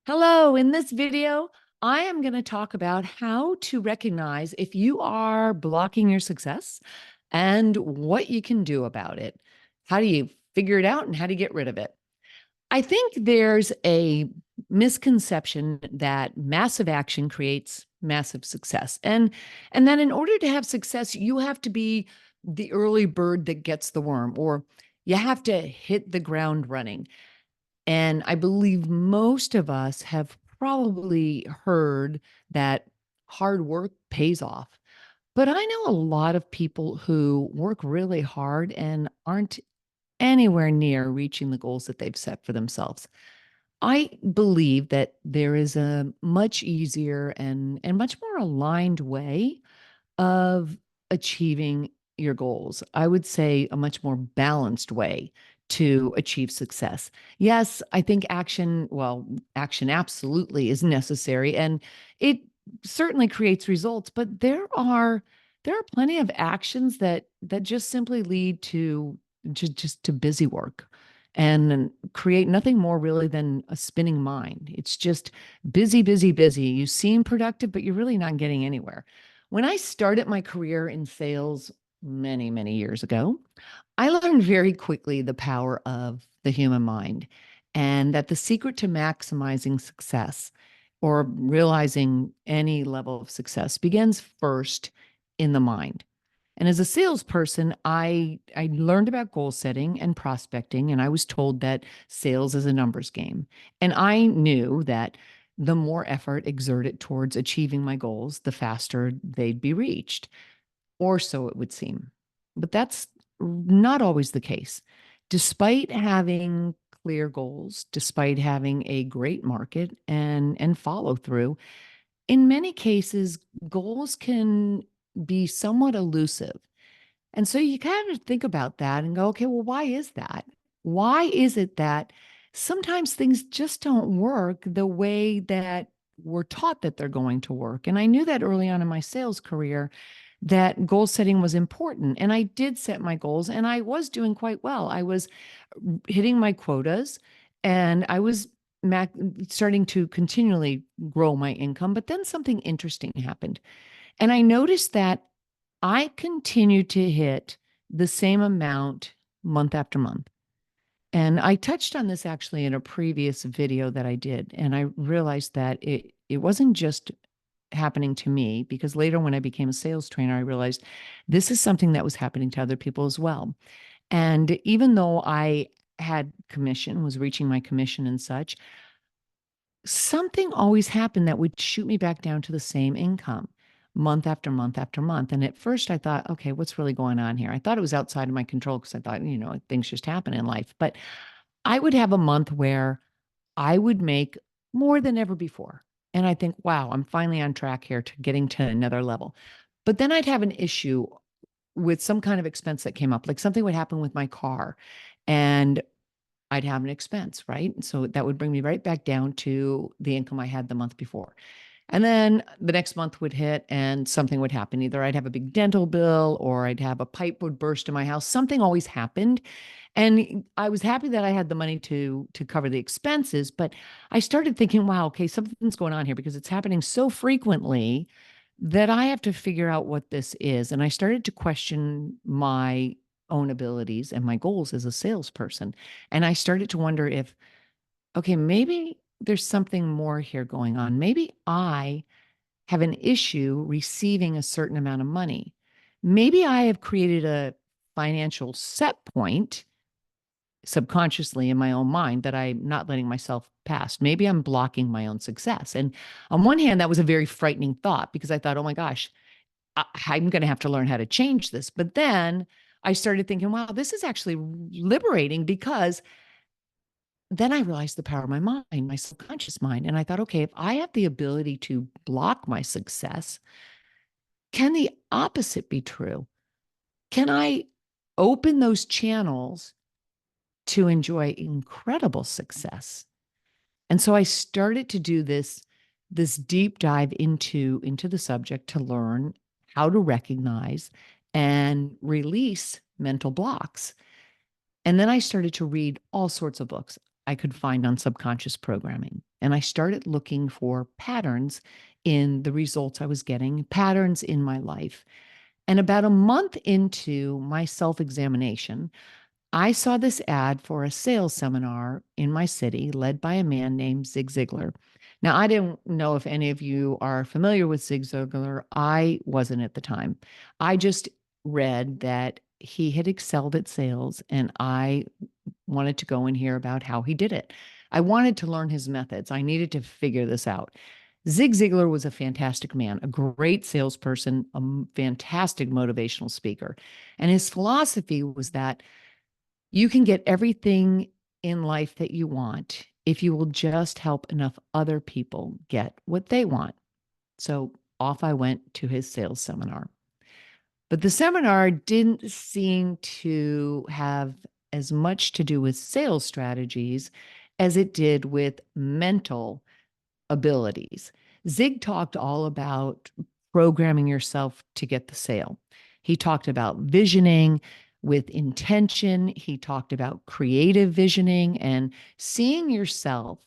Hello, in this video, I am going to talk about how to recognize if you are blocking your success and what you can do about it. How do you figure it out and how do you get rid of it? I think there's a misconception that massive action creates massive success. And that in order to have success, you have to be the early bird that gets the worm, or you have to hit the ground running. And I believe most of us have probably heard that hard work pays off. But I know a lot of people who work really hard and aren't anywhere near reaching the goals that they've set for themselves. I believe that there is a much easier and much more aligned way of achieving your goals. I would say a much more balanced way to achieve success. Yes, I think action absolutely is necessary and it certainly creates results, but there are plenty of actions that just simply lead to just to busy work and create nothing more really than a spinning mind. It's just busy, busy, busy. You seem productive, but you're really not getting anywhere. When I started my career in sales many, many years ago, I learned very quickly the power of the human mind and that the secret to maximizing success or realizing any level of success begins first in the mind. And as a salesperson, I learned about goal setting and prospecting, and I was told that sales is a numbers game. And I knew that the more effort exerted towards achieving my goals, the faster they'd be reached, or so it would seem. But that's not always the case. Despite having clear goals, despite having a great market and follow through, in many cases, goals can be somewhat elusive. And so you kind of think about that and go, okay, well, why is that? Why is it that sometimes things just don't work the way that we're taught that they're going to work? And I knew that early on in my sales career that goal setting was important. And I did set my goals and I was doing quite well. I was hitting my quotas and I was starting to continually grow my income. But then something interesting happened. And I noticed that I continued to hit the same amount month after month. And I touched on this actually in a previous video that I did. And I realized that it wasn't just happening to me, because later when I became a sales trainer, I realized this is something that was happening to other people as well. And even though I had commission, was reaching my commission and such, something always happened that would shoot me back down to the same income month after month after month. And at first I thought, okay, what's really going on here? I thought it was outside of my control because I thought, things just happen in life. But I would have a month where I would make more than ever before. And I think, wow, I'm finally on track here to getting to another level. But then I'd have an issue with some kind of expense that came up, like something would happen with my car. And I'd have an expense, right? So that would bring me right back down to the income I had the month before. And then the next month would hit and something would happen. Either I'd have a big dental bill or I'd have a pipe would burst in my house. Something always happened. And I was happy that I had the money to cover the expenses, but I started thinking, wow, okay, something's going on here because it's happening so frequently that I have to figure out what this is. And I started to question my own abilities and my goals as a salesperson. And I started to wonder if, okay, maybe there's something more here going on. Maybe I have an issue receiving a certain amount of money. Maybe I have created a financial set point subconsciously in my own mind that I'm not letting myself pass. Maybe I'm blocking my own success. And on one hand, that was a very frightening thought because I thought, oh my gosh, I'm going to have to learn how to change this. But then I started thinking, wow, this is actually liberating because then I realized the power of my mind, my subconscious mind. And I thought, okay, if I have the ability to block my success, can the opposite be true? Can I open those channels to enjoy incredible success? And so I started to do this deep dive into the subject to learn how to recognize and release mental blocks. And then I started to read all sorts of books. I could find on subconscious programming. And I started looking for patterns in the results I was getting, patterns in my life. And about a month into my self examination, I saw this ad for a sales seminar in my city led by a man named Zig Ziglar. Now, I didn't know if any of you are familiar with Zig Ziglar. I wasn't at the time. I just read that he had excelled at sales, and I wanted to go and hear about how he did it. I wanted to learn his methods. I needed to figure this out. Zig Ziglar was a fantastic man, a great salesperson, a fantastic motivational speaker. And his philosophy was that you can get everything in life that you want if you will just help enough other people get what they want. So off I went to his sales seminar. But the seminar didn't seem to have as much to do with sales strategies as it did with mental abilities. Zig talked all about programming yourself to get the sale. He talked about visioning with intention. He talked about creative visioning and seeing yourself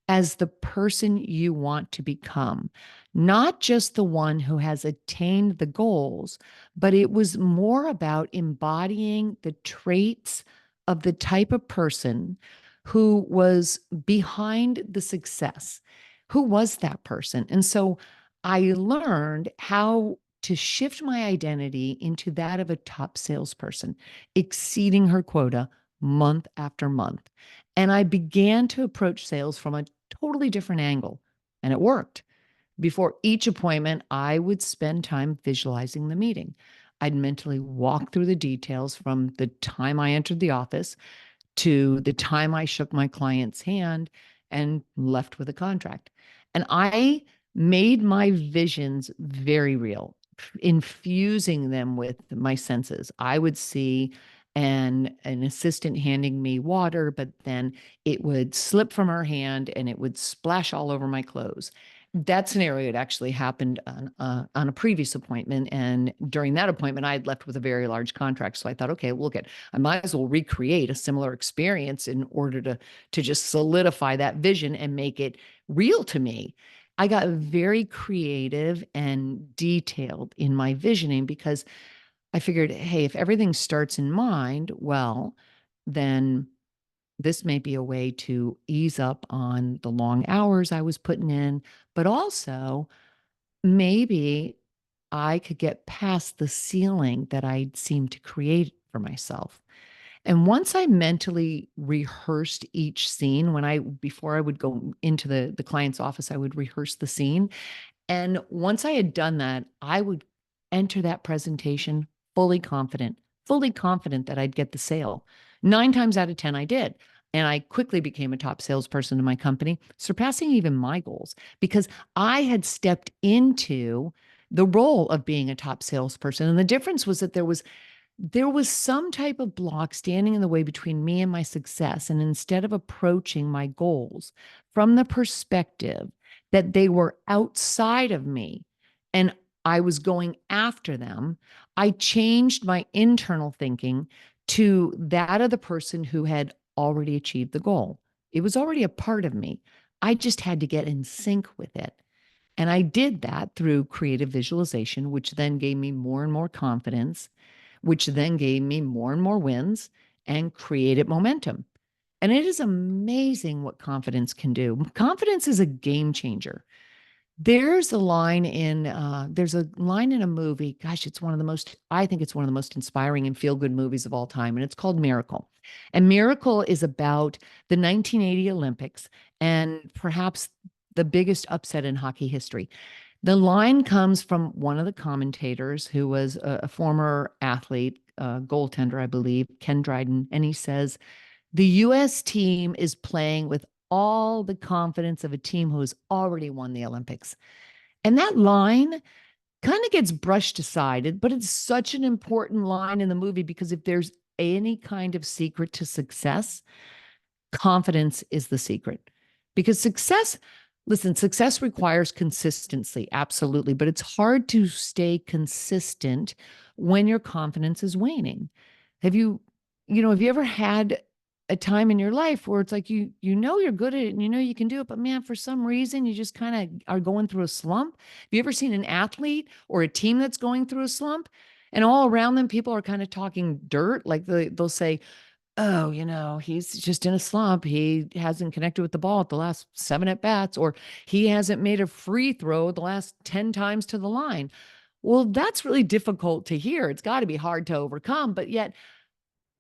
as the person you want to become, not just the one who has attained the goals, but it was more about embodying the traits of the type of person who was behind the success. Who was that person? And so I learned how to shift my identity into that of a top salesperson, exceeding her quota month after month. And I began to approach sales from a totally different angle, and it worked. Before each appointment, I would spend time visualizing the meeting. I'd mentally walk through the details from the time I entered the office to the time I shook my client's hand and left with a contract. And I made my visions very real, infusing them with my senses. I would see an assistant handing me water, but then it would slip from her hand and it would splash all over my clothes. That scenario had actually happened on a previous appointment. And during that appointment, I had left with a very large contract. So I thought, okay, look at, I might as well recreate a similar experience in order to just solidify that vision and make it real to me. I got very creative and detailed in my visioning because I figured, hey, if everything starts in mind, well, then this may be a way to ease up on the long hours I was putting in, but also maybe I could get past the ceiling that I seemed to create for myself. And once I mentally rehearsed each scene, before I would go into the client's office, I would rehearse the scene. And once I had done that, I would enter that presentation fully confident that I'd get the sale. 9 times out of 10, I did. And I quickly became a top salesperson in my company, surpassing even my goals because I had stepped into the role of being a top salesperson. And the difference was that there was some type of block standing in the way between me and my success. And instead of approaching my goals from the perspective that they were outside of me and I was going after them, I changed my internal thinking to that of the person who had already achieved the goal. It was already a part of me. I just had to get in sync with it. And I did that through creative visualization, which then gave me more and more confidence, which then gave me more and more wins and created momentum. And it is amazing what confidence can do. Confidence is a game changer. There's a line in a movie. Gosh, I think it's one of the most inspiring and feel good movies of all time. And it's called Miracle. And Miracle is about the 1980 Olympics and perhaps the biggest upset in hockey history. The line comes from one of the commentators who was a former athlete, goaltender, I believe, Ken Dryden. And he says, the US team is playing with all the confidence of a team who has already won the Olympics. And that line kind of gets brushed aside, but it's such an important line in the movie because if there's any kind of secret to success, confidence is the secret. Because success requires consistency, absolutely, but it's hard to stay consistent when your confidence is waning. Have you ever had a time in your life where it's like you know you're good at it and you know you can do it, but man, for some reason you just kind of are going through a slump. Have you ever seen an athlete or a team that's going through a slump and all around them people are kind of talking dirt? Like they'll say, oh, he's just in a slump. He hasn't connected with the ball at the last 7 at bats, or he hasn't made a free throw the last 10 times to the line. Well, that's really difficult to hear. It's got to be hard to overcome. But yet,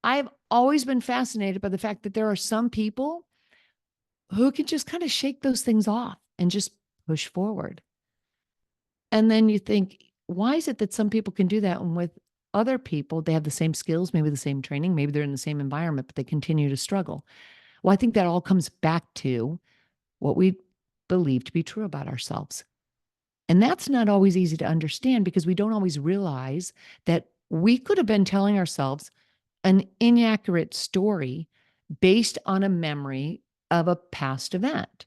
I've always been fascinated by the fact that there are some people who can just kind of shake those things off and just push forward. And then you think, why is it that some people can do that? And with other people, they have the same skills, maybe the same training, maybe they're in the same environment, but they continue to struggle. Well, I think that all comes back to what we believe to be true about ourselves. And that's not always easy to understand because we don't always realize that we could have been telling ourselves an inaccurate story based on a memory of a past event,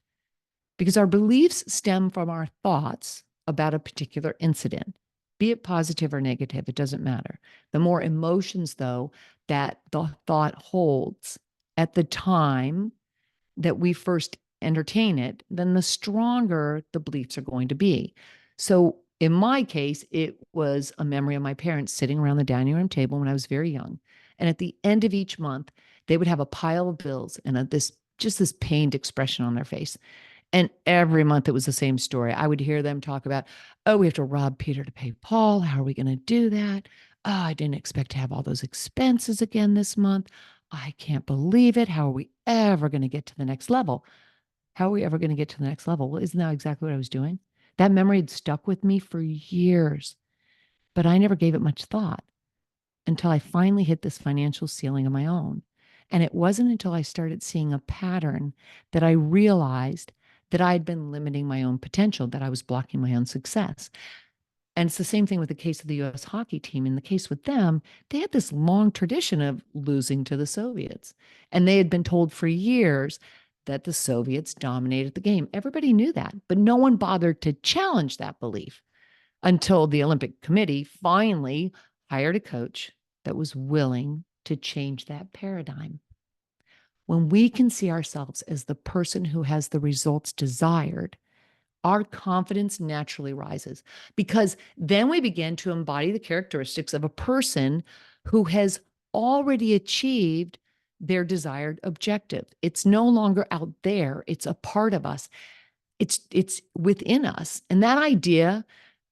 because our beliefs stem from our thoughts about a particular incident, be it positive or negative, it doesn't matter. The more emotions, though, that the thought holds at the time that we first entertain it, then the stronger the beliefs are going to be. So in my case, it was a memory of my parents sitting around the dining room table when I was very young. And at the end of each month, they would have a pile of bills and this pained expression on their face. And every month it was the same story. I would hear them talk about, oh, we have to rob Peter to pay Paul. How are we going to do that? Oh, I didn't expect to have all those expenses again this month. I can't believe it. How are we ever going to get to the next level? How are we ever going to get to the next level? Well, isn't that exactly what I was doing? That memory had stuck with me for years, but I never gave it much thought until I finally hit this financial ceiling of my own. And it wasn't until I started seeing a pattern that I realized that I had been limiting my own potential, that I was blocking my own success. And it's the same thing with the case of the US hockey team. In the case with them, they had this long tradition of losing to the Soviets. And they had been told for years that the Soviets dominated the game. Everybody knew that, but no one bothered to challenge that belief until the Olympic Committee finally hired a coach that was willing to change that paradigm. When we can see ourselves as the person who has the results desired, our confidence naturally rises because then we begin to embody the characteristics of a person who has already achieved their desired objective. It's no longer out there, it's a part of us. It's within us. And that idea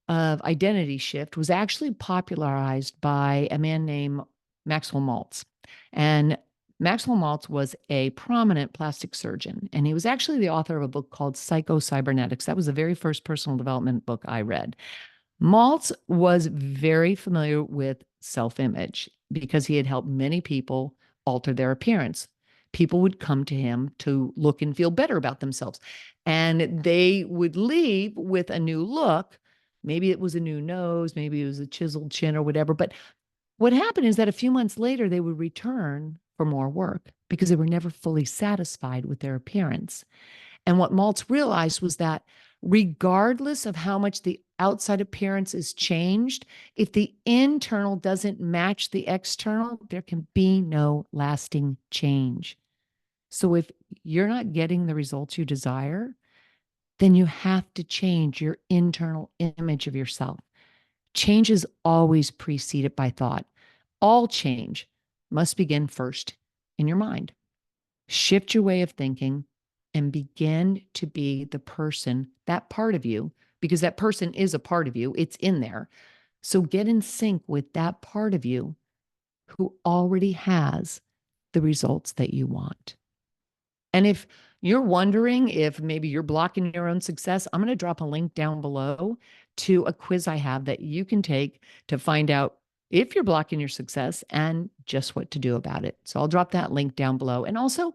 of identity shift was actually popularized by a man named Maxwell Maltz. And Maxwell Maltz was a prominent plastic surgeon, and he was actually the author of a book called Psycho-Cybernetics. That was the very first personal development book I read. Maltz was very familiar with self-image because he had helped many people alter their appearance. People would come to him to look and feel better about themselves, and they would leave with a new look. Maybe it was a new nose, maybe it was a chiseled chin or whatever. But what happened is that a few months later, they would return for more work because they were never fully satisfied with their appearance. And what Maltz realized was that regardless of how much the outside appearance is changed, if the internal doesn't match the external, there can be no lasting change. So if you're not getting the results you desire, then you have to change your internal image of yourself. Change is always preceded by thought. All change must begin first in your mind. Shift your way of thinking and begin to be the person, that part of you, because that person is a part of you, it's in there. So get in sync with that part of you who already has the results that you want. And if you're wondering if maybe you're blocking your own success, I'm going to drop a link down below to a quiz I have that you can take to find out if you're blocking your success and just what to do about it. So I'll drop that link down below. And also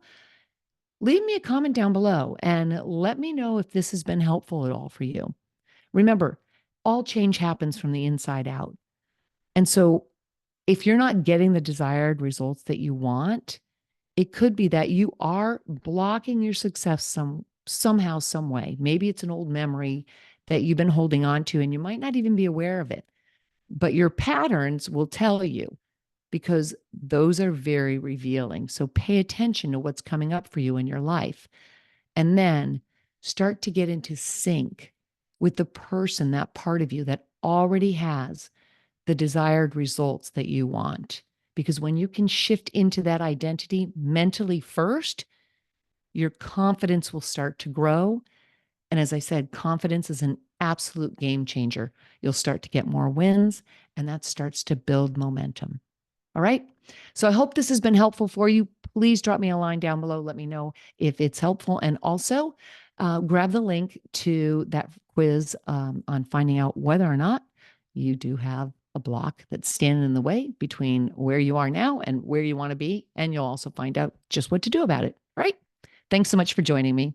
leave me a comment down below and let me know if this has been helpful at all for you. Remember, all change happens from the inside out. And so if you're not getting the desired results that you want, it could be that you are blocking your success somehow, some way. Maybe it's an old memory that you've been holding on to and you might not even be aware of it. But your patterns will tell you because those are very revealing. So pay attention to what's coming up for you in your life. And then start to get into sync with the person, that part of you that already has the desired results that you want. Because when you can shift into that identity mentally first, your confidence will start to grow. And as I said, confidence is an absolute game changer. You'll start to get more wins, and that starts to build momentum. All right. So I hope this has been helpful for you. Please drop me a line down below. Let me know if it's helpful. And also grab the link to that quiz on finding out whether or not you do have a block that's standing in the way between where you are now and where you want to be. And you'll also find out just what to do about it. All right. Thanks so much for joining me.